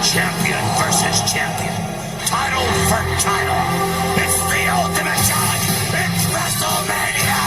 Champion versus champion. Title for title. It's the ultimate challenge. It's WrestleMania!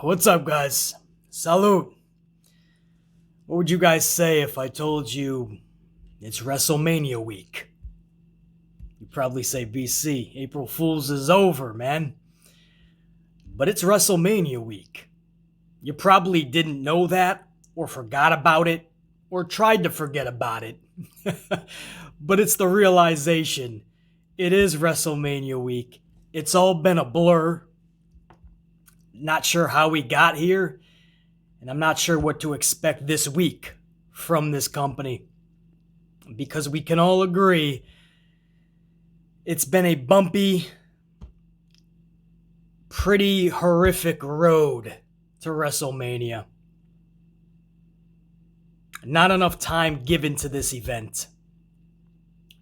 What's up, guys? Salute. What would you guys say if I told you it's WrestleMania week? You'd probably say BC. April Fool's is over, man. But it's WrestleMania week. You probably didn't know that, or forgot about it, or tried to forget about it. But it's the realization. It is WrestleMania week. It's all been a blur. Not sure how we got here, and I'm not sure what to expect this week from this company, because we can all agree it's been a bumpy, pretty horrific road to WrestleMania. Not enough time given to this event.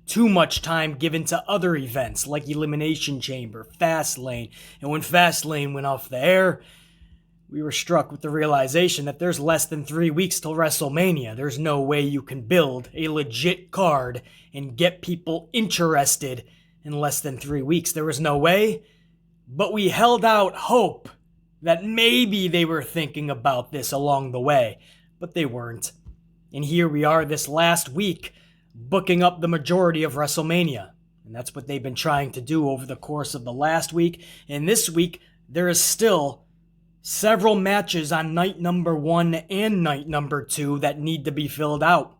Too much time given to other events like Elimination Chamber, Fastlane. And when Fastlane went off the air, we were struck with the realization that there's less than 3 weeks till WrestleMania. There's no way you can build a legit card and get people interested in less than 3 weeks. There was no way, but we held out hope that maybe they were thinking about this along the way, but they weren't. And here we are this last week, booking up the majority of WrestleMania. And that's what they've been trying to do over the course of the last week. And this week, there is still several matches on night number 1 and night number 2 that need to be filled out.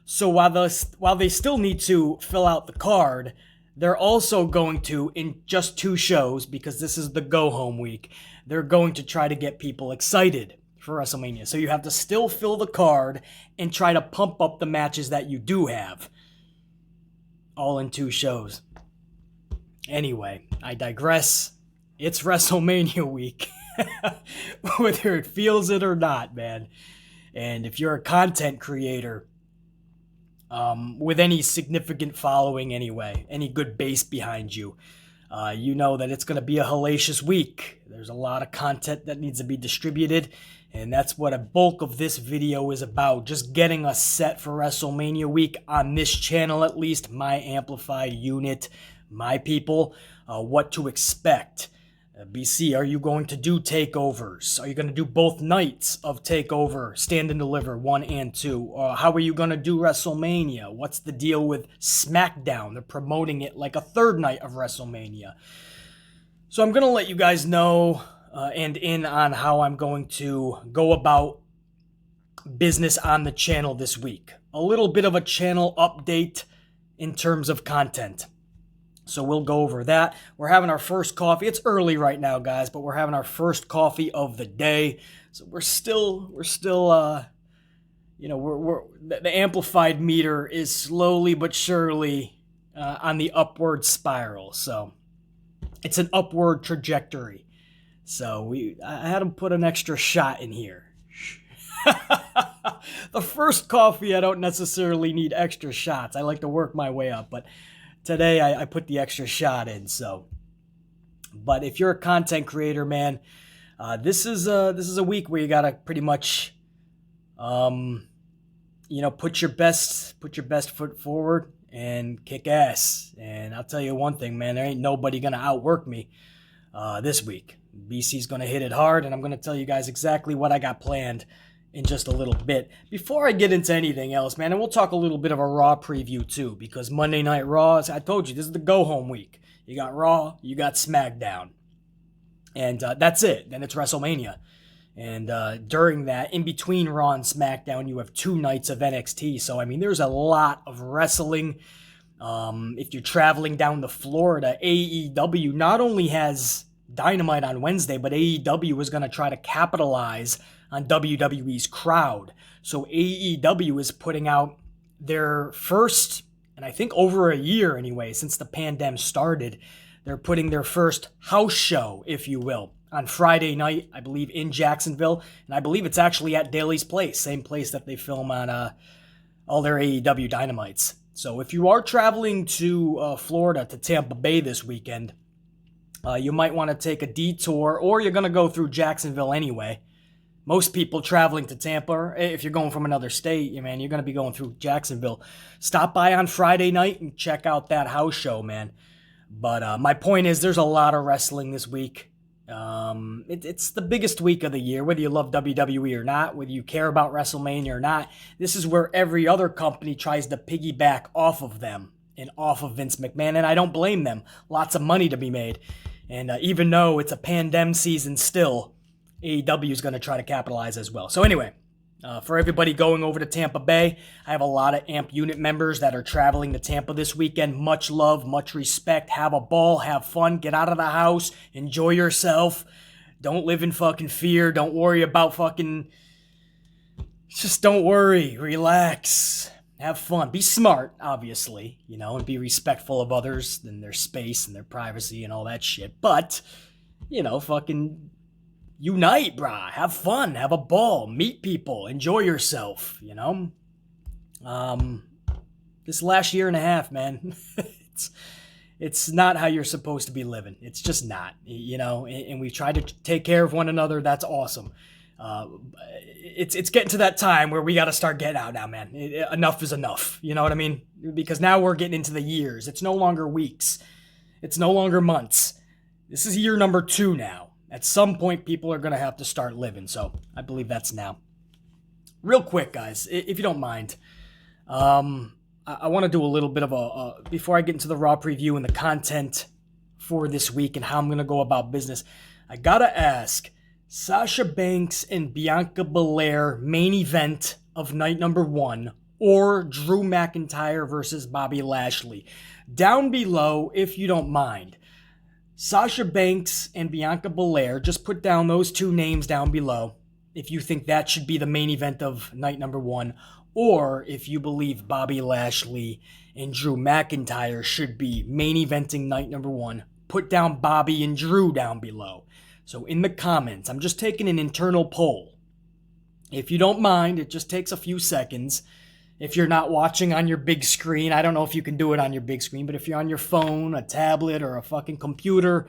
So while they still need to fill out the card, they're also going to, in just 2 shows, because this is the go-home week, they're going to try to get people excited for WrestleMania. So you have to still fill the card and try to pump up the matches that you do have. All in 2 shows. Anyway, I digress. It's WrestleMania week. Whether it feels it or not, man. And if you're a content creator, with any significant following anyway, any good base behind you, you know that it's going to be a hellacious week. There's a lot of content that needs to be distributed, and that's what a bulk of this video is about. Just getting us set for WrestleMania week on this channel, at least, my amplified unit, my people, what to expect. BC, are you going to do takeovers? Are you going to do both nights of TakeOver Stand and Deliver 1 and 2? How are you going to do WrestleMania? What's the deal with Smackdown? They're promoting it like a third night of WrestleMania. So I'm going to let you guys know and in on how I'm going to go about business on the channel this week. A little bit of a channel update in terms of content. So we'll go over that. We're having our first coffee. It's early right now, guys, but we're having our first coffee of the day. So we're still, the amplified meter is slowly but surely on the upward spiral. So it's an upward trajectory. So I had them put an extra shot in here. The first coffee, I don't necessarily need extra shots. I like to work my way up, but today I put the extra shot in. So, but if you're a content creator, man, this is a week where you gotta pretty much, put your best foot forward and kick ass. And I'll tell you one thing, man, there ain't nobody gonna outwork me this week. BC's gonna hit it hard, and I'm gonna tell you guys exactly what I got planned in just a little bit. Before I get into anything else, man, and we'll talk a little bit of a Raw preview too, because Monday Night Raw, I told you, this is the go-home week. You got Raw, you got Smackdown. And that's it. Then it's WrestleMania. And during that, in between Raw and SmackDown, you have 2 nights of NXT. So, I mean, there's a lot of wrestling. If you're traveling down to Florida, AEW not only has Dynamite on Wednesday, but AEW is going to try to capitalize on WWE's crowd. So AEW is putting out their first, and I think over a year anyway, since the pandemic started, they're putting their first house show, if you will, on Friday night, I believe, in Jacksonville. And I believe it's actually at Daly's Place, same place that they film on all their AEW Dynamites. So if you are traveling to Florida, to Tampa Bay this weekend, you might want to take a detour, or you're going to go through Jacksonville anyway. Most people traveling to Tampa, if you're going from another state, man, you're going to be going through Jacksonville. Stop by on Friday night and check out that house show, man. But my point is, there's a lot of wrestling this week. It's the biggest week of the year, whether you love WWE or not, whether you care about WrestleMania or not. This is where every other company tries to piggyback off of them and off of Vince McMahon, and I don't blame them. Lots of money to be made. And even though it's a pandemic season still, AEW is going to try to capitalize as well. So anyway, for everybody going over to Tampa Bay, I have a lot of AMP unit members that are traveling to Tampa this weekend. Much love, much respect. Have a ball, have fun, get out of the house, enjoy yourself. Don't live in fucking fear. Don't worry about fucking... Just don't worry. Relax. Have fun. Be smart, obviously, and be respectful of others and their space and their privacy and all that shit. But, fucking... unite, brah. Have fun. Have a ball. Meet people. Enjoy yourself, This last year and a half, man, it's not how you're supposed to be living. It's just not, and we've tried to take care of one another. That's awesome. It's getting to that time where we got to start getting out now, man. Enough is enough. You know what I mean? Because now we're getting into the years. It's no longer weeks. It's no longer months. This is year number 2 now. At some point, people are going to have to start living, so I believe that's now. Real quick, guys, if you don't mind, I want to do a little bit of before I get into the Raw preview and the content for this week and how I'm going to go about business, I got to ask, Sasha Banks and Bianca Belair main event of night number 1 or Drew McIntyre versus Bobby Lashley? Down below, if you don't mind. Sasha Banks and Bianca Belair, just put down those 2 names down below if you think that should be the main event of night number 1, or if you believe Bobby Lashley and Drew McIntyre should be main eventing night number 1. Put down Bobby and Drew down below. So in the comments, I'm just taking an internal poll. If you don't mind, it just takes a few seconds. If you're not watching on your big screen, I don't know if you can do it on your big screen, but if you're on your phone, a tablet, or a fucking computer,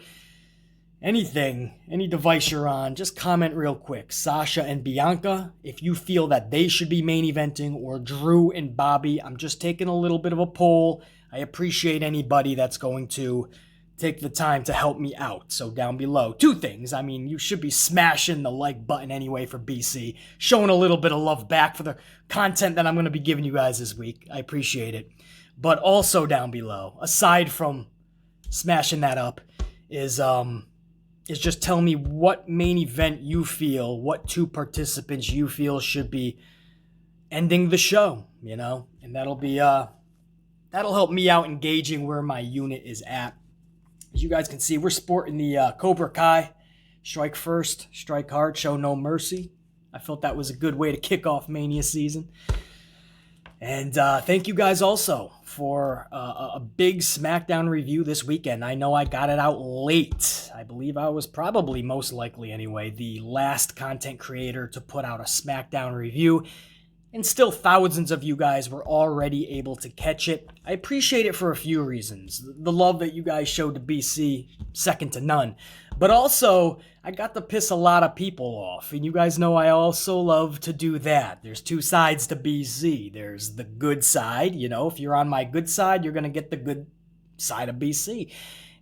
anything, any device you're on, just comment real quick. Sasha and Bianca, if you feel that they should be main eventing, or Drew and Bobby. I'm just taking a little bit of a poll. I appreciate anybody that's going to take the time to help me out. So down below, 2 things. I mean, you should be smashing the like button anyway for BC, showing a little bit of love back for the content that I'm going to be giving you guys this week. I appreciate it. But also down below, aside from smashing that up, is just tell me what main event you feel, what 2 participants you feel should be ending the show, and that'll help me out engaging where my unit is at. As you guys can see, we're sporting the Cobra Kai, strike first, strike hard, show no mercy. I felt that was a good way to kick off Mania season. And thank you guys also for a big SmackDown review this weekend. I know I got it out late. I believe I was probably, most likely anyway, the last content creator to put out a SmackDown review. And still thousands of you guys were already able to catch it. I appreciate it for a few reasons. The love that you guys showed to BC, second to none. But also, I got to piss a lot of people off. And you guys know I also love to do that. There's 2 sides to BC. There's the good side. If you're on my good side, you're going to get the good side of BC.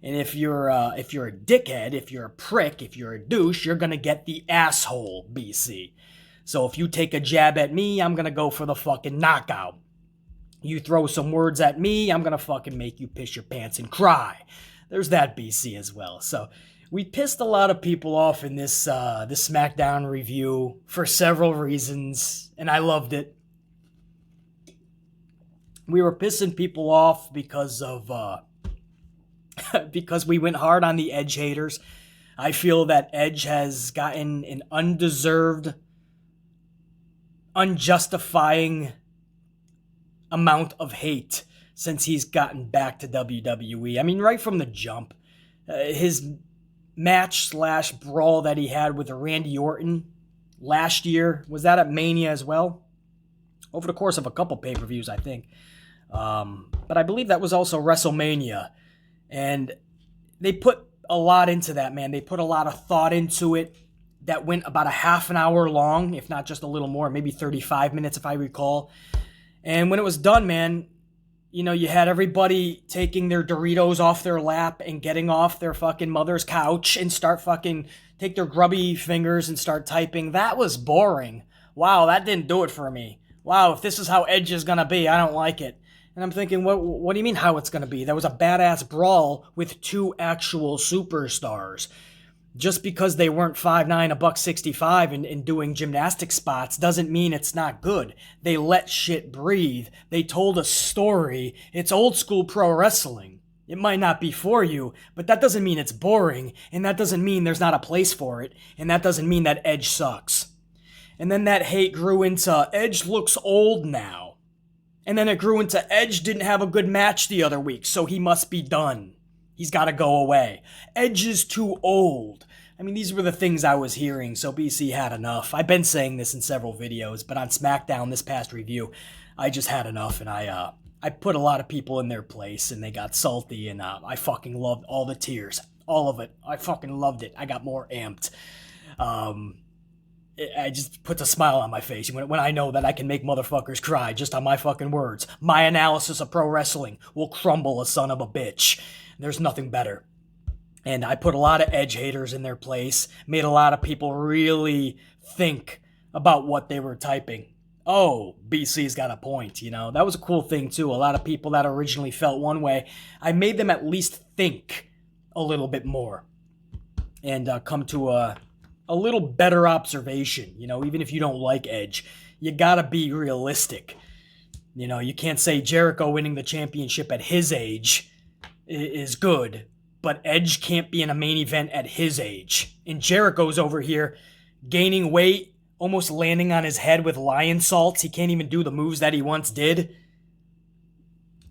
And if you're a dickhead, if you're a prick, if you're a douche, you're going to get the asshole BC. So if you take a jab at me, I'm gonna go for the fucking knockout. You throw some words at me, I'm gonna fucking make you piss your pants and cry. There's that BC as well. So we pissed a lot of people off in this SmackDown review for several reasons, and I loved it. We were pissing people off because of because we went hard on the Edge haters. I feel that Edge has gotten an undeserved, unjustifying amount of hate since he's gotten back to WWE. I mean, right from the jump, his match/brawl that he had with Randy Orton last year, was that at Mania as well? Over the course of a couple pay-per-views, I think. But I believe that was also WrestleMania. And they put a lot into that, man. They put a lot of thought into it. That went about a half an hour long, if not just a little more, maybe 35 minutes if I recall. And when it was done, man, you know, you had everybody taking their Doritos off their lap and getting off their fucking mother's couch and start fucking take their grubby fingers and start typing. That was boring. Wow, that didn't do it for me. Wow, if this is how Edge is going to be, I don't like it. And I'm thinking, what do you mean how it's going to be? That was a badass brawl with two actual superstars. Just because they weren't 5'9", $165 and doing gymnastic spots doesn't mean it's not good. They let shit breathe. They told a story. It's old school pro wrestling. It might not be for you, but that doesn't mean it's boring, and that doesn't mean there's not a place for it, and that doesn't mean that Edge sucks. And then that hate grew into Edge looks old now. And then it grew into Edge didn't have a good match the other week, so he must be done. He's got to go away. Edge is too old. I mean, these were the things I was hearing, so BC had enough. I've been saying this in several videos, but on SmackDown, this past review, I just had enough, and I put a lot of people in their place, and they got salty, and I fucking loved all the tears. All of it. I fucking loved it. I got more amped. I just puts a smile on my face when I know that I can make motherfuckers cry just on my fucking words. My analysis of pro wrestling will crumble a son of a bitch. There's nothing better. And I put a lot of Edge haters in their place, made a lot of people really think about what they were typing. Oh, BC's got a point, you know. That was a cool thing, too. A lot of people that originally felt one way, I made them at least think a little bit more and come to a little better observation. You know, even if you don't like Edge, you gotta be realistic. You know, you can't say Jericho winning the championship at his age is good, but Edge can't be in a main event at his age. And Jericho's over here gaining weight, almost landing on his head with lion salts. He can't even do the moves that he once did.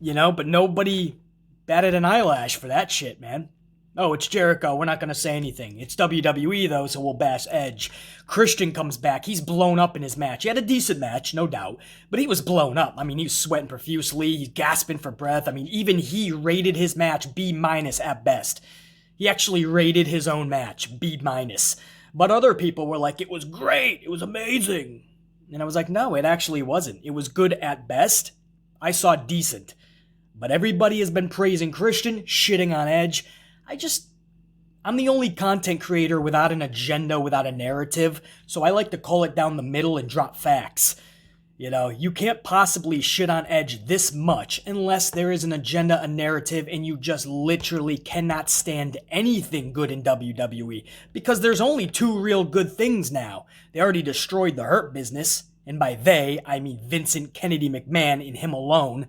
You know, but nobody batted an eyelash for that shit, man. Oh, it's Jericho. We're not going to say anything. It's WWE, though, so we'll bash Edge. Christian comes back. He's blown up in his match. He had a decent match, no doubt, but he was blown up. I mean, he was sweating profusely. He's gasping for breath. I mean, even he rated his match B- at best. He actually rated his own match B-. But other people were like, it was great. It was amazing. And I was like, no, it actually wasn't. It was good at best. I saw decent. But everybody has been praising Christian, shitting on Edge. I'm the only content creator without an agenda, without a narrative, so I like to call it down the middle and drop facts. You know, you can't possibly shit on Edge this much unless there is an agenda, a narrative, and you just literally cannot stand anything good in WWE, because there's only two real good things now. They already destroyed the Hurt Business, and by they, I mean Vincent Kennedy McMahon and him alone.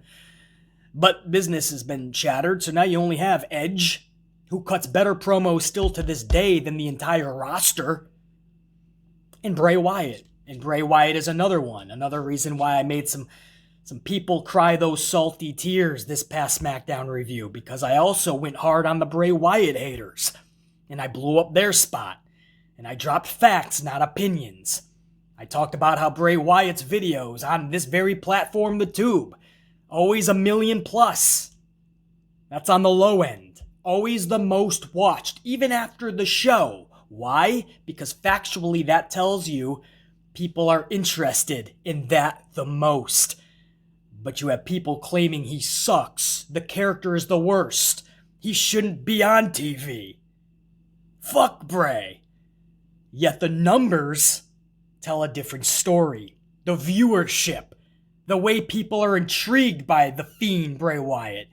But business has been shattered, so now you only have Edge, who cuts better promos still to this day than the entire roster, and Bray Wyatt. And Bray Wyatt is another one. Another reason why I made some people cry those salty tears this past SmackDown review, because I also went hard on the Bray Wyatt haters. And I blew up their spot. And I dropped facts, not opinions. I talked about how Bray Wyatt's videos on this very platform, the Tube, always 1 million plus. That's on the low end. Always the most watched, even after the show. Why? Because factually that tells you people are interested in that the most. But you have people claiming he sucks. The character is the worst. He shouldn't be on TV. Fuck Bray. Yet the numbers tell a different story. The viewership, the way people are intrigued by The Fiend Bray Wyatt.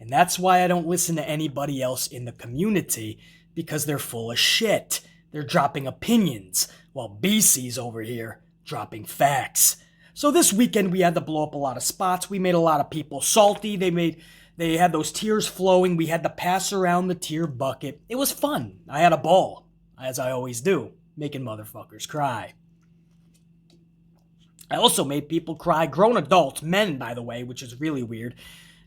And that's why I don't listen to anybody else in the community, because they're full of shit. They're dropping opinions, while BC's over here dropping facts. So this weekend we had to blow up a lot of spots. We made a lot of people salty. They had those tears flowing. We had to pass around the tear bucket. It was fun. I had a ball, as I always do, making motherfuckers cry. I also made people cry, grown adults, men, by the way, which is really weird.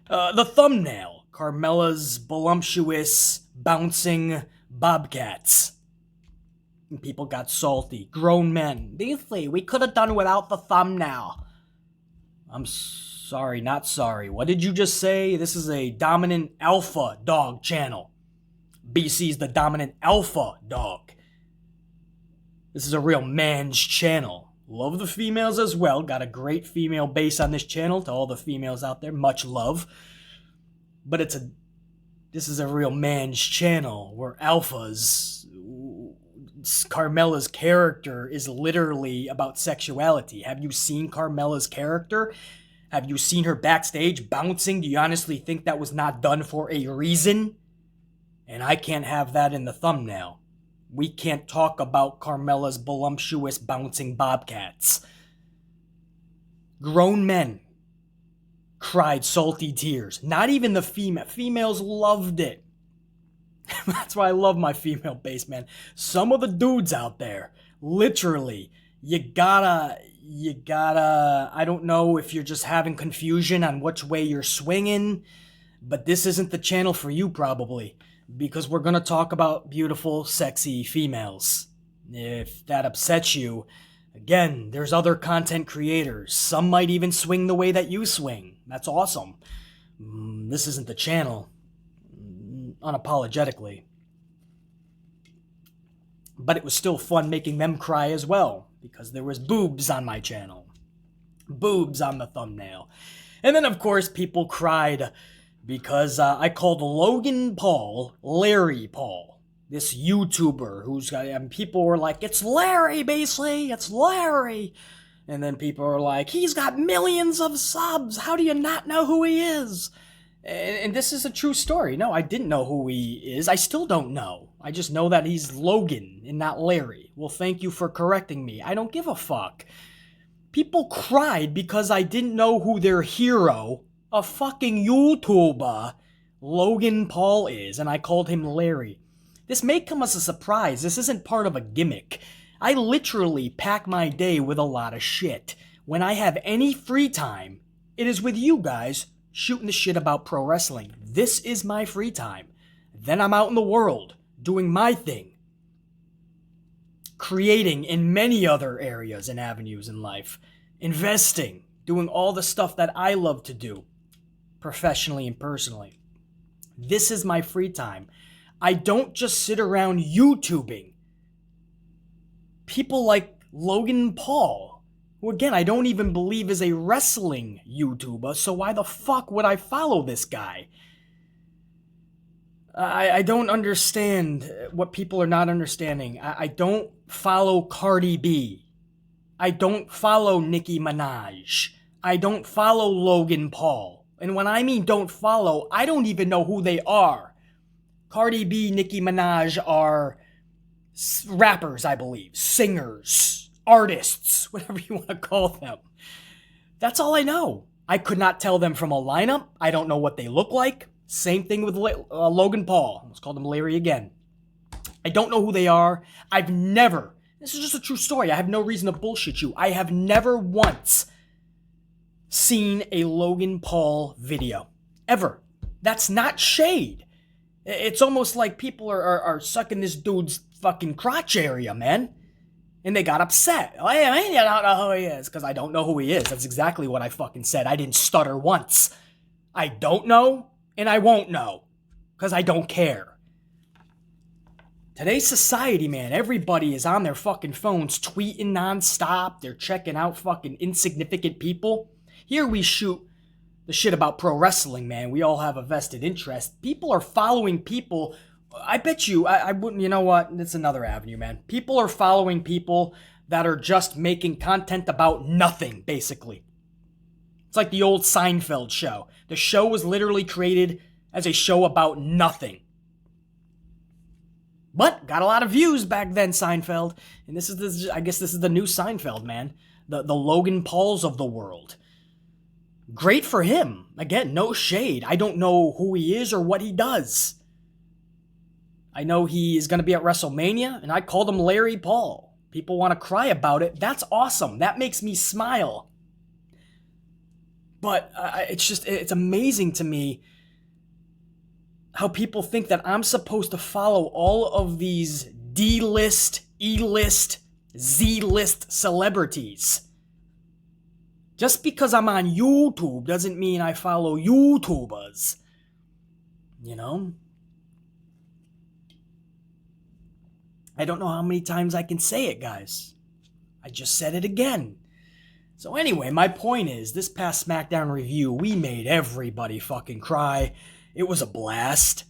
The thumbnail, Carmella's voluptuous, bouncing bobcats. And people got salty. Grown men. Beasley, we could have done without the thumbnail. I'm sorry, not sorry. What did you just say? This is a dominant alpha dog channel. BC's the dominant alpha dog. This is a real man's channel. Love the females as well. Got a great female base on this channel. To all the females out there, much love. But this is a real man's channel where alphas, Carmella's character is literally about sexuality. Have you seen Carmella's character? Have you seen her backstage bouncing? Do you honestly think that was not done for a reason? And I can't have that in the thumbnail. We can't talk about Carmella's voluptuous bouncing bobcats. Grown men cried salty tears. Not even the females loved it. That's why I love my female base, man. Some of the dudes out there, literally, you gotta, I don't know if you're just having confusion on which way you're swinging, but this isn't the channel for you probably, because we're gonna talk about beautiful, sexy females. If that upsets you, again, there's other content creators. Some might even swing the way that you swing. That's awesome. This isn't the channel. Unapologetically. But it was still fun making them cry as well, because there was boobs on my channel. Boobs on the thumbnail. And then, of course, people cried because I called Logan Paul Larry Paul. This YouTuber who's got, and people were like, it's Larry, basically, it's Larry. And then people were like, he's got millions of subs. How do you not know who he is? And this is a true story. No, I didn't know who he is. I still don't know. I just know that he's Logan and not Larry. Well, thank you for correcting me. I don't give a fuck. People cried because I didn't know who their hero, a fucking YouTuber, Logan Paul is, and I called him Larry. This may come as a surprise. This isn't part of a gimmick. I literally pack my day with a lot of shit. When I have any free time, it is with you guys shooting the shit about pro wrestling. This is my free time. Then I'm out in the world doing my thing. Creating in many other areas and avenues in life. Investing. Doing all the stuff that I love to do. Professionally and personally. This is my free time. I don't just sit around YouTubing. People like Logan Paul, who again, I don't even believe is a wrestling YouTuber, so why the fuck would I follow this guy? I don't understand what people are not understanding. I don't follow Cardi B. I don't follow Nicki Minaj. I don't follow Logan Paul. And when I mean don't follow, I don't even know who they are. Cardi B, Nicki Minaj are rappers, I believe. Singers. Artists. Whatever you want to call them. That's all I know. I could not tell them from a lineup. I don't know what they look like. Same thing with Logan Paul. Let's call him Larry again. I don't know who they are. I've never, this is just a true story. I have no reason to bullshit you. I have never once seen a Logan Paul video. Ever. That's not shade. It's almost like people are sucking this dude's fucking crotch area, man. And they got upset. I don't know who he is. Because I don't know who he is. That's exactly what I fucking said. I didn't stutter once. I don't know. And I won't know. Because I don't care. Today's society, man. Everybody is on their fucking phones tweeting nonstop. They're checking out fucking insignificant people. Here we shoot the shit about pro wrestling, man. We all have a vested interest. People are following people. I bet you, I wouldn't, you know what? It's another avenue, man. People are following people that are just making content about nothing, basically. It's like the old Seinfeld show. The show was literally created as a show about nothing. But got a lot of views back then, Seinfeld. And I guess this is the new Seinfeld, man. The Logan Pauls of the world. Great for him. Again, no shade. I don't know who he is or what he does. I know he is going to be at WrestleMania, and I called him Larry Paul. People want to cry about it. That's awesome. That makes me smile. But it's amazing to me how people think that I'm supposed to follow all of these D-list, E-list, Z-list celebrities. Just because I'm on YouTube doesn't mean I follow YouTubers. You know? I don't know how many times I can say it, guys. I just said it again. So anyway, my point is, this past Smackdown review, we made everybody fucking cry. It was a blast.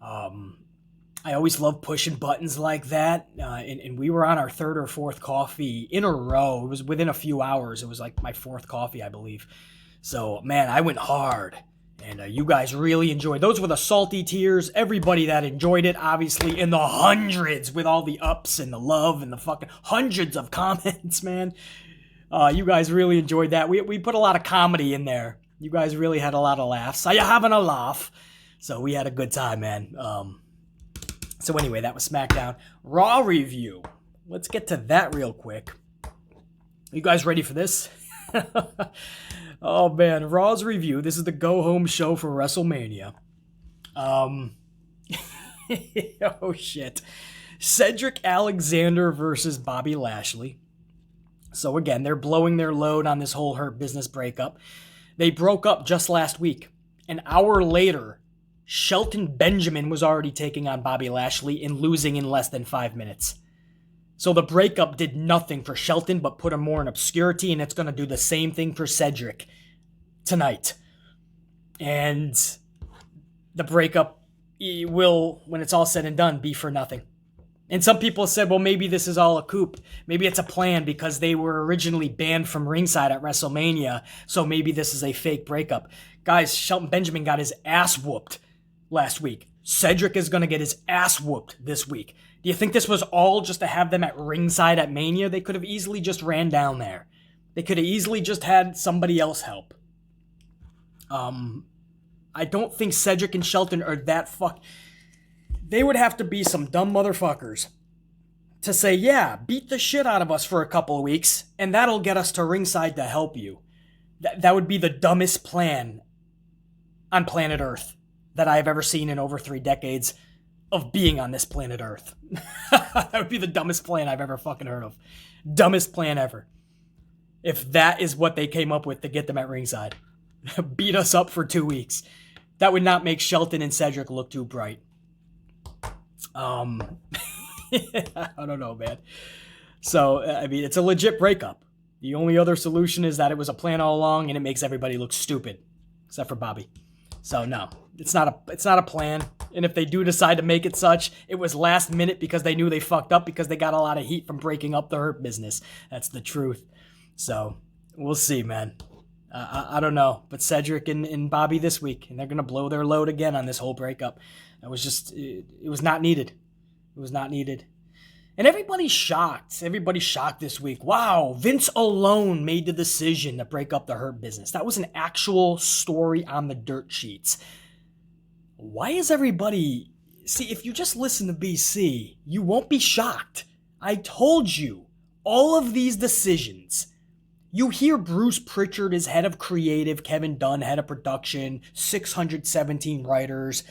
I always love pushing buttons like that. And we were on our third or fourth coffee in a row. It was within a few hours. It was like my fourth coffee, I believe. So, man, I went hard. And you guys really enjoyed. Those were the salty tears. Everybody that enjoyed it, obviously, in the hundreds with all the ups and the love and the fucking hundreds of comments, man. You guys really enjoyed that. We put a lot of comedy in there. You guys really had a lot of laughs. Are you having a laugh? So we had a good time, man. So anyway, that was Smackdown. Raw review. Let's get to that real quick. You guys ready for this? Oh, man. Raw's review. This is the go-home show for WrestleMania. Oh, shit. Cedric Alexander versus Bobby Lashley. So again, they're blowing their load on this whole Hurt Business breakup. They broke up just last week. An hour later, Shelton Benjamin was already taking on Bobby Lashley and losing in less than 5 minutes. So the breakup did nothing for Shelton but put him more in obscurity, and it's going to do the same thing for Cedric tonight. And the breakup will, when it's all said and done, be for nothing. And some people said, well, maybe this is all a coup. Maybe it's a plan because they were originally banned from ringside at WrestleMania, so maybe this is a fake breakup. Guys, Shelton Benjamin got his ass whooped last week. Cedric is going to get his ass whooped this week. Do you think this was all just to have them at ringside at Mania? They could have easily just ran down there. They could have easily just had somebody else help. I don't think Cedric and Shelton are that They would have to be some dumb motherfuckers to say, yeah, beat the shit out of us for a couple of weeks, and that'll get us to ringside to help you. That would be the dumbest plan on planet Earth that I have ever seen in over 3 decades of being on this planet Earth. That would be the dumbest plan I've ever fucking heard of. Dumbest plan ever. If that is what they came up with to get them at ringside. Beat us up for 2 weeks. That would not make Shelton and Cedric look too bright. I don't know, man. So, I mean, it's a legit breakup. The only other solution is that it was a plan all along and it makes everybody look stupid. Except for Bobby. So, no. It's not a plan. And if they do decide to make it such, it was last minute because they knew they fucked up because they got a lot of heat from breaking up the Hurt Business. That's the truth. So, we'll see, man. I don't know. But Cedric and Bobby this week, and they're going to blow their load again on this whole breakup. It was just, it was not needed. It was not needed. And everybody's shocked. Everybody's shocked this week. Wow, Vince alone made the decision to break up the Hurt Business. That was an actual story on the dirt sheets. Why is everybody... See, if you just listen to BC, you won't be shocked. I told you, all of these decisions... You hear Bruce Pritchard is head of creative, Kevin Dunn head of production, 617 writers.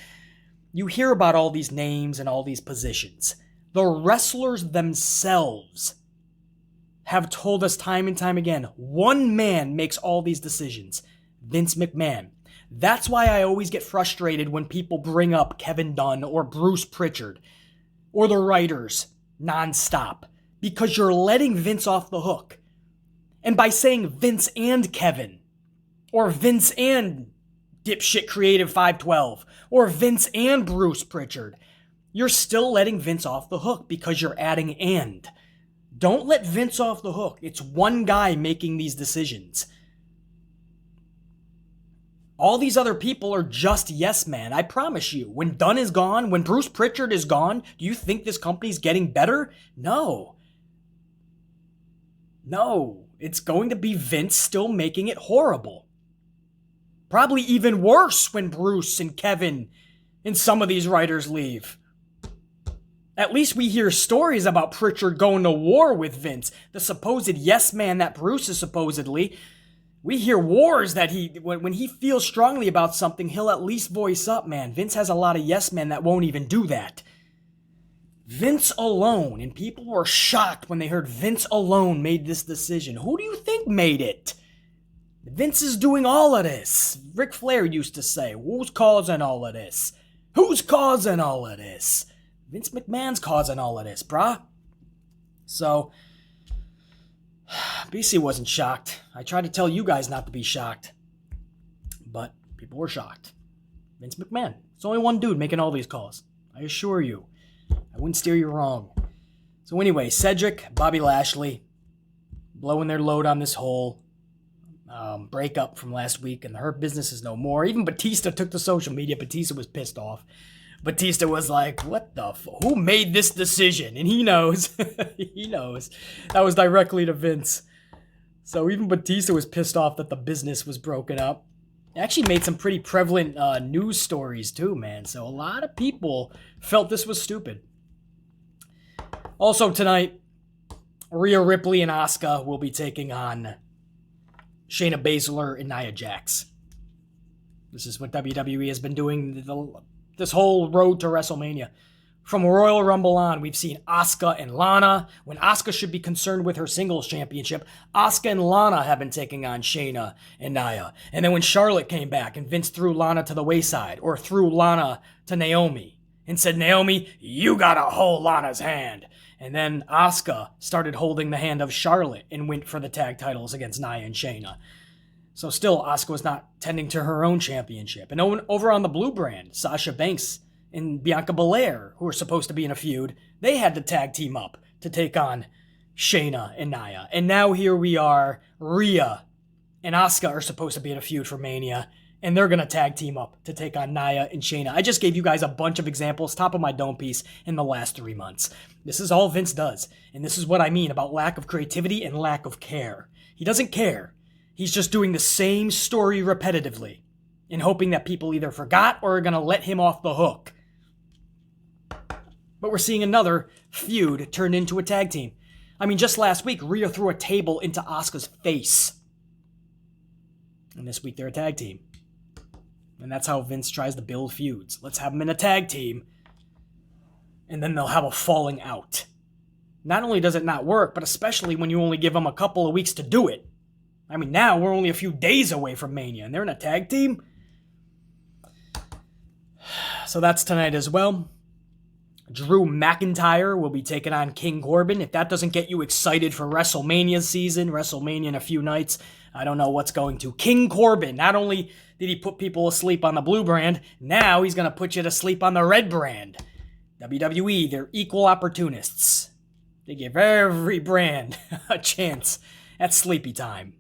You hear about all these names and all these positions. The wrestlers themselves have told us time and time again, one man makes all these decisions, Vince McMahon. That's why I always get frustrated when people bring up Kevin Dunn or Bruce Pritchard or the writers nonstop, because you're letting Vince off the hook. And by saying Vince and Kevin, or Vince and dipshit creative 512, or Vince and Bruce Pritchard, you're still letting Vince off the hook because you're adding and. Don't let Vince off the hook. It's one guy making these decisions. All these other people are just yes man. I promise you. When Dunn is gone, when Bruce Pritchard is gone, do you think this company's getting better? No. No. It's going to be Vince still making it horrible. Probably even worse when Bruce and Kevin and some of these writers leave. At least we hear stories about Pritchard going to war with Vince, the supposed yes man that Bruce is supposedly. We hear wars that when he feels strongly about something, he'll at least voice up, man. Vince has a lot of yes men that won't even do that. Vince alone, and people were shocked when they heard Vince alone made this decision. Who do you think made it? Vince is doing all of this. Ric Flair used to say, who's causing all of this? Who's causing all of this? Vince McMahon's causing all of this, brah. So, BC wasn't shocked. I tried to tell you guys not to be shocked. But people were shocked. Vince McMahon. It's only one dude making all these calls. I assure you. I wouldn't steer you wrong. So anyway, Cedric, Bobby Lashley, blowing their load on this whole breakup from last week, and the Hurt Business is no more. Even Batista took to social media. Batista was pissed off. Batista was like, what the who made this decision? And he knows. He knows. That was directly to Vince. So even Batista was pissed off that the business was broken up. It actually made some pretty prevalent news stories too, man. So a lot of people felt this was stupid. Also tonight, Rhea Ripley and Asuka will be taking on Shayna Baszler and Nia Jax. This is what WWE has been doing this whole road to WrestleMania. From Royal Rumble on, we've seen Asuka and Lana. When Asuka should be concerned with her singles championship, Asuka and Lana have been taking on Shayna and Nia. And then when Charlotte came back and Vince threw Lana to the wayside, or threw Lana to Naomi and said, Naomi, you gotta hold Lana's hand. And then Asuka started holding the hand of Charlotte and went for the tag titles against Nia and Shayna. So still, Asuka was not tending to her own championship. And over on the Blue brand, Sasha Banks and Bianca Belair, who were supposed to be in a feud, they had to tag team up to take on Shayna and Nia. And now here we are, Rhea and Asuka are supposed to be in a feud for Mania, and they're going to tag team up to take on Nia and Shayna. I just gave you guys a bunch of examples, top of my dome piece, in the last 3 months. This is all Vince does, and this is what I mean about lack of creativity and lack of care. He doesn't care. He's just doing the same story repetitively and hoping that people either forgot or are going to let him off the hook. But we're seeing another feud turned into a tag team. I mean, just last week, Rhea threw a table into Asuka's face. And this week, they're a tag team. And that's how Vince tries to build feuds. Let's have them in a tag team, and then they'll have a falling out. Not only does it not work, but especially when you only give them a couple of weeks to do it. I mean, now we're only a few days away from Mania, and they're in a tag team? So that's tonight as well. Drew McIntyre will be taking on King Corbin. If that doesn't get you excited for WrestleMania season, WrestleMania in a few nights, I don't know what's going to. King Corbin, not only did he put people asleep on the blue brand, now he's going to put you to sleep on the red brand. WWE, they're equal opportunists. They give every brand a chance at sleepy time.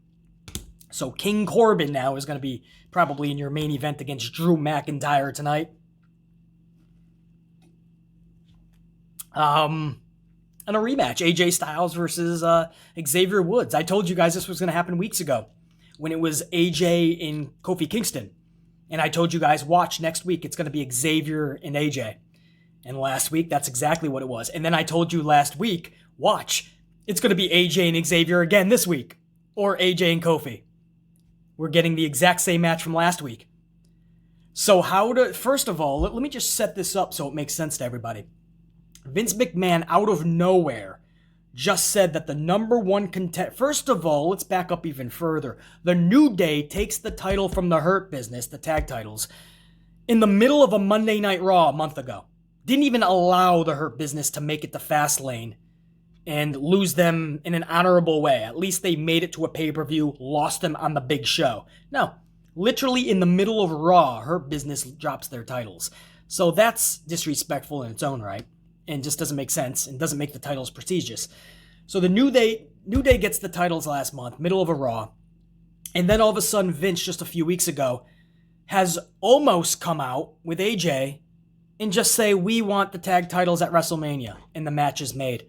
So King Corbin now is going to be probably in your main event against Drew McIntyre tonight. And a rematch, AJ Styles versus Xavier Woods. I told you guys this was going to happen weeks ago when it was AJ in Kofi Kingston. And I told you guys, watch next week, it's going to be Xavier and AJ. And last week, that's exactly what it was. And then I told you last week, watch, it's going to be AJ and Xavier again this week. Or AJ and Kofi. We're getting the exact same match from last week. So first of all, let me just set this up so it makes sense to everybody. Vince McMahon, out of nowhere, just said that the number one contender... First of all, let's back up even further. The New Day takes the title from the Hurt Business, the tag titles, in the middle of a Monday Night Raw a month ago. Didn't even allow the Hurt Business to make it to Fastlane and lose them in an honorable way. At least they made it to a pay-per-view, lost them on the big show. No, literally in the middle of Raw, Hurt Business drops their titles. So that's disrespectful in its own right. And just doesn't make sense and doesn't make the titles prestigious. So the New Day gets the titles last month, middle of a Raw. And then all of a sudden, Vince, just a few weeks ago, has almost come out with AJ and just say, we want the tag titles at WrestleMania. And the match is made.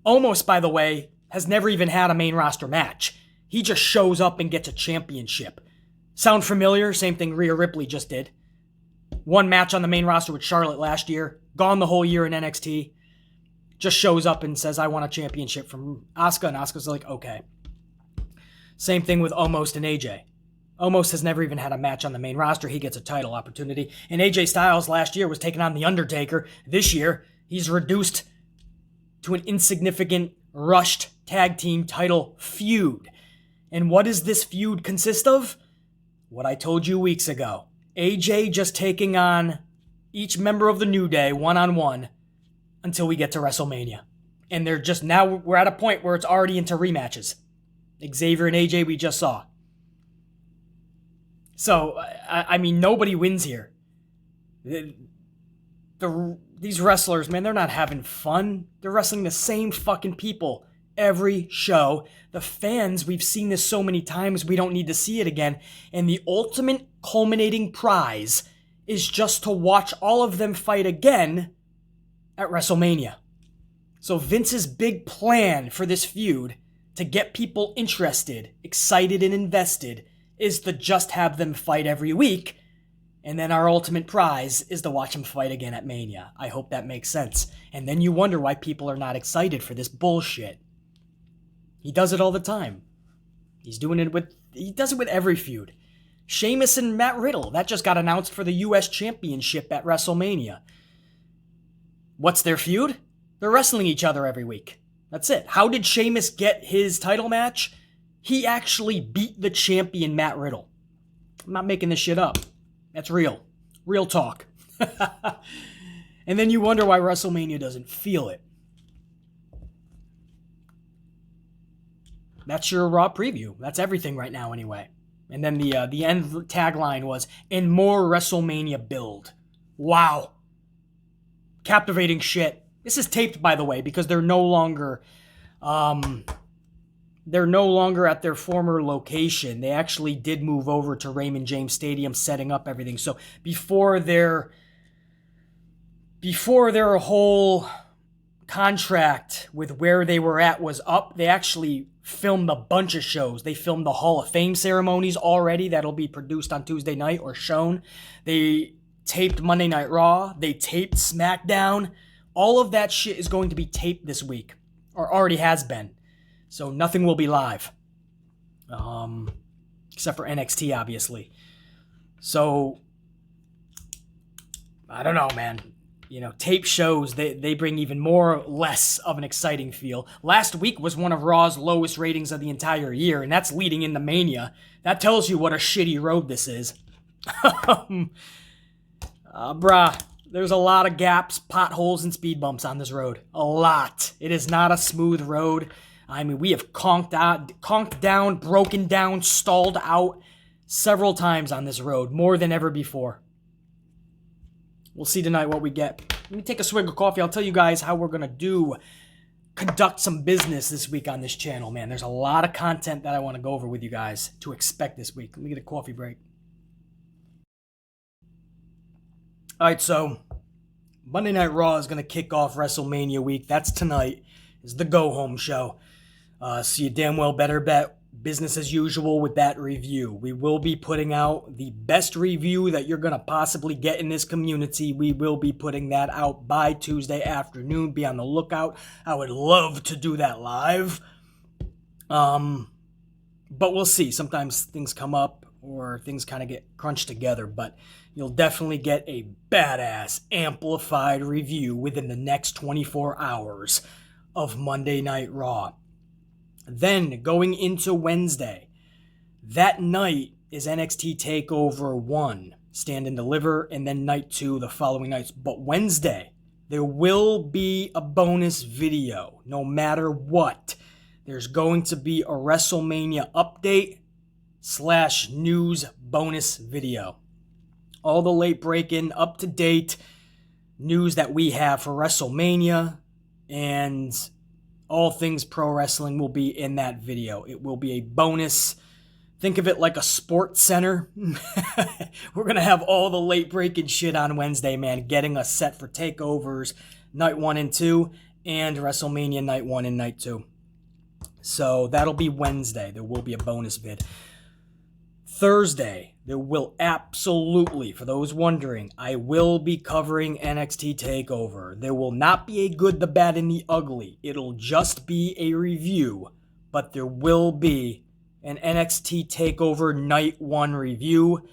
Almost, by the way, has never even had a main roster match. He just shows up and gets a championship. Sound familiar? Same thing Rhea Ripley just did. One match on the main roster with Charlotte last year. Gone the whole year in NXT. Just shows up and says, I want a championship from Asuka. And Asuka's like, okay. Same thing with Omos and AJ. Omos has never even had a match on the main roster. He gets a title opportunity. And AJ Styles last year was taking on The Undertaker. This year, he's reduced to an insignificant, rushed tag team title feud. And what does this feud consist of? What I told you weeks ago. AJ just taking on each member of the New Day one-on-one until we get to WrestleMania. And they're just, now we're at a point where it's already into rematches. Xavier and AJ we just saw. So, I mean, nobody wins here. These wrestlers, man, they're not having fun. They're wrestling the same fucking people every show. The fans, we've seen this so many times, we don't need to see it again. And the ultimate culminating prize is just to watch all of them fight again at WrestleMania. So Vince's big plan for this feud to get people interested, excited, and invested is to just have them fight every week, and then our ultimate prize is to watch them fight again at Mania. I hope that makes sense. And then you wonder why people are not excited for this bullshit. He does it all the time. He does it with every feud. Sheamus and Matt Riddle, that just got announced for the US Championship at WrestleMania. What's their feud? They're wrestling each other every week. That's it. How did Sheamus get his title match? He actually beat the champion Matt Riddle. I'm not making this shit up. That's real. Real talk. And then you wonder why WrestleMania doesn't feel it. That's your Raw preview. That's everything right now anyway. And then the end tagline was, "And more WrestleMania build." Wow. Captivating shit. This is taped, by the way, because they're no longer at their former location. They actually did move over to Raymond James Stadium, setting up everything. So before their whole contract with where they were at was up, they actually filmed a bunch of shows. They filmed the Hall of Fame ceremonies already. That'll be produced on Tuesday night or shown. They taped Monday Night Raw. They taped Smackdown. All of that shit is going to be taped this week, or already has been. So nothing will be live. Except for NXT, obviously. So, I don't know, man. You know, tape shows, they bring even more less of an exciting feel. Last week was one of Raw's lowest ratings of the entire year, and that's leading into Mania. That tells you what a shitty road this is. Bruh, there's a lot of gaps, potholes, and speed bumps on this road. A lot. It is not a smooth road. I mean, we have conked down, broken down, stalled out several times on this road, more than ever before. We'll see tonight what we get. Let me take a swig of coffee. I'll tell you guys how we're going to conduct some business this week on this channel, man. There's a lot of content that I want to go over with you guys to expect this week. Let me get a coffee break. All right, so Monday Night Raw is going to kick off WrestleMania week. That's tonight. It's the go-home show. So you damn well better bet business as usual with that review. We will be putting out the best review that you're going to possibly get in this community. We will be putting that out by Tuesday afternoon. Be on the lookout. I would love to do that live. But we'll see. Sometimes things come up or things kind of get crunched together. But you'll definitely get a badass amplified review within the next 24 hours of Monday Night Raw. Then, going into Wednesday, that night is NXT TakeOver 1, Stand and Deliver, and then night 2 the following nights. But Wednesday, there will be a bonus video, no matter what. There's going to be a WrestleMania update / news bonus video. All the late breaking, up-to-date news that we have for WrestleMania, and All things pro wrestling will be in that video. It will be a bonus. Think of it like a sports center. We're going to have all the late breaking shit on Wednesday, man, getting us set for takeovers night 1 and 2 and WrestleMania night 1 and night 2. So that'll be Wednesday. There will be a bonus vid. Thursday, there will absolutely, for those wondering, I will be covering NXT TakeOver. There will not be a good, the bad, and the ugly. It'll just be a review, but there will be an NXT TakeOver Night 1 review.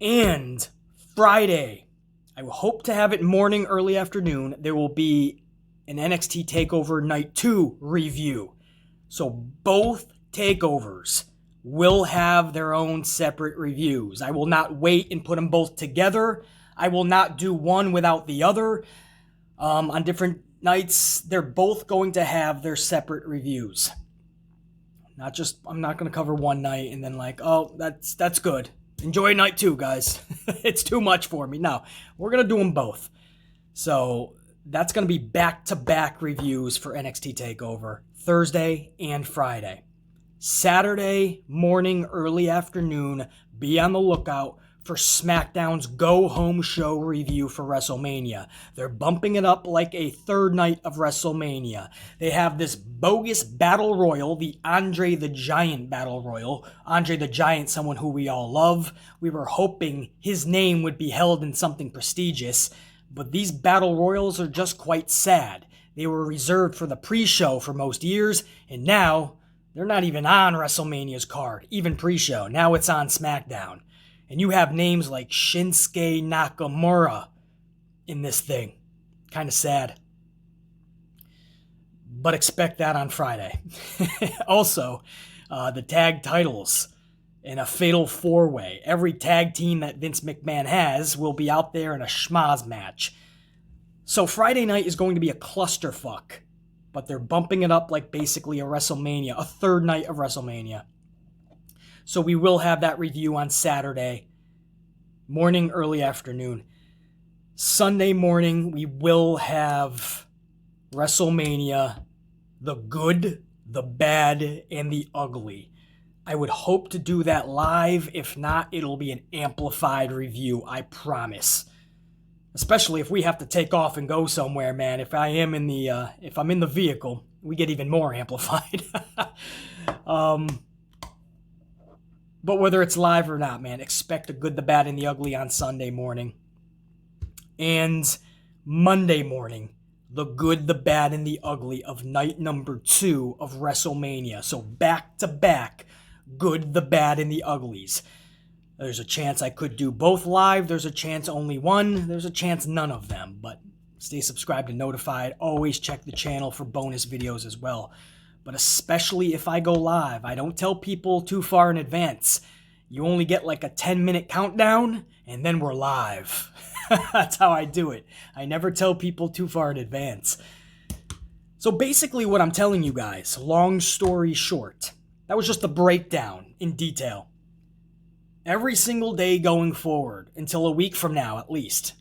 And Friday, I will hope to have it morning, early afternoon, there will be an NXT TakeOver Night 2 review. So both takeovers will have their own separate reviews. I will not wait and put them both together. I will not do one without the other. On different nights, they're both going to have their separate reviews. I'm not going to cover one night and then like, oh, that's good. Enjoy night 2, guys. It's too much for me. No, we're going to do them both. So that's going to be back-to-back reviews for NXT TakeOver, Thursday and Friday. Saturday morning, early afternoon, be on the lookout for Smackdown's go-home show review for WrestleMania. They're bumping it up like a third night of WrestleMania. They have this bogus battle royal, the Andre the Giant battle royal. Andre the Giant, someone who we all love. We were hoping his name would be held in something prestigious, but these battle royals are just quite sad. They were reserved for the pre-show for most years, and now they're not even on WrestleMania's card, even pre-show. Now it's on SmackDown. And you have names like Shinsuke Nakamura in this thing. Kind of sad. But expect that on Friday. Also, the tag titles in a fatal 4-way. Every tag team that Vince McMahon has will be out there in a schmaz match. So Friday night is going to be a clusterfuck. But they're bumping it up like basically a WrestleMania, a third night of WrestleMania. So we will have that review on Saturday, morning, early afternoon. Sunday morning, we will have WrestleMania, the good, the bad, and the ugly. I would hope to do that live. If not, it'll be an amplified review, I promise. Especially if we have to take off and go somewhere, man. If I'm in the vehicle, we get even more amplified. But whether it's live or not, man, expect the good, the bad, and the ugly on Sunday morning. And Monday morning, the good, the bad, and the ugly of night number 2 of WrestleMania. So back to back, good, the bad, and the uglies. There's a chance I could do both live. There's a chance only one. There's a chance none of them. But stay subscribed and notified. Always check the channel for bonus videos as well. But especially if I go live, I don't tell people too far in advance. You only get like a 10-minute countdown, and then we're live. That's how I do it. I never tell people too far in advance. So basically what I'm telling you guys, long story short, that was just a breakdown in detail. Every single day going forward, until a week from now at least.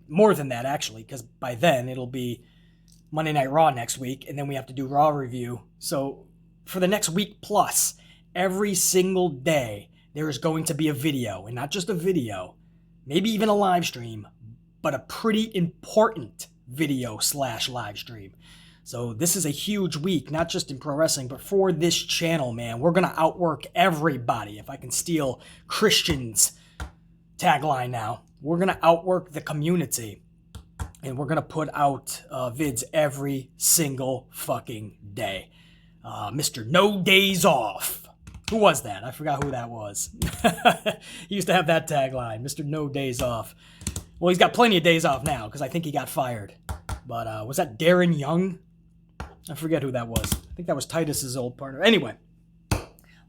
More than that, actually, because by then it'll be Monday Night Raw next week, and then we have to do Raw review. So for the next week plus, every single day, there is going to be a video, and not just a video, maybe even a live stream, but a pretty important video / live stream. So this is a huge week, not just in pro wrestling, but for this channel, man. We're going to outwork everybody. If I can steal Christian's tagline now, we're going to outwork the community. And we're going to put out vids every single fucking day. Mr. No Days Off. Who was that? I forgot who that was. He used to have that tagline, Mr. No Days Off. Well, he's got plenty of days off now because I think he got fired. But was that Darren Young? I forget who that was. I think that was Titus's old partner. Anyway, a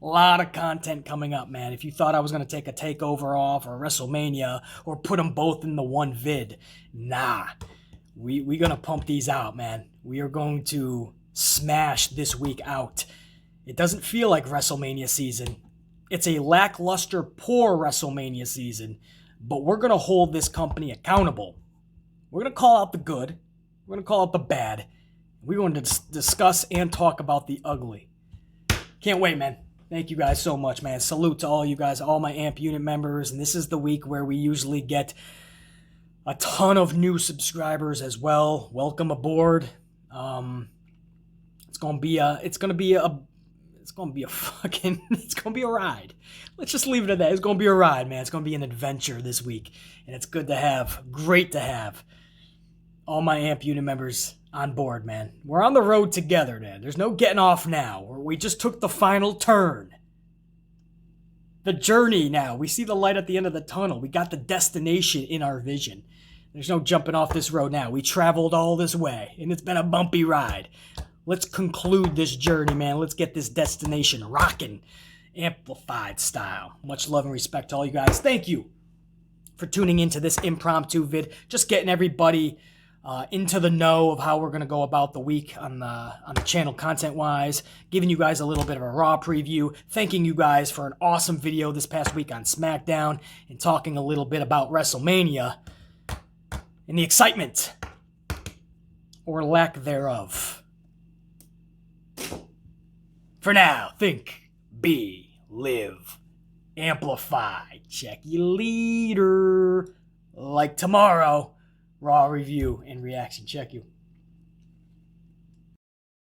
lot of content coming up, man. If you thought I was going to take a TakeOver off or WrestleMania or put them both in the one vid, nah. We're going to pump these out, man. We are going to smash this week out. It doesn't feel like WrestleMania season. It's a lackluster, poor WrestleMania season. But we're going to hold this company accountable. We're going to call out the good. We're going to call out the bad. We're going to discuss and talk about the ugly. Can't wait, man. Thank you guys so much, man. Salute to all you guys, all my AMP unit members. And this is the week where we usually get a ton of new subscribers as well. Welcome aboard. It's gonna be a ride. Let's just leave it at that. It's gonna be a ride, man. It's gonna be an adventure this week, and it's great to have all my AMP unit members on board, man. We're on the road together, man. There's no getting off now. We just took the final turn. The journey now. We see the light at the end of the tunnel. We got the destination in our vision. There's no jumping off this road now. We traveled all this way, and it's been a bumpy ride. Let's conclude this journey, man. Let's get this destination rocking, amplified style. Much love and respect to all you guys. Thank you for tuning into this impromptu vid. Just getting everybody into the know of how we're going to go about the week on the channel content-wise, giving you guys a little bit of a Raw preview, thanking you guys for an awesome video this past week on Smackdown, and talking a little bit about WrestleMania and the excitement, or lack thereof. For now, think, be, live, amplify. Check you later. Like tomorrow, Raw review and reaction. Check you.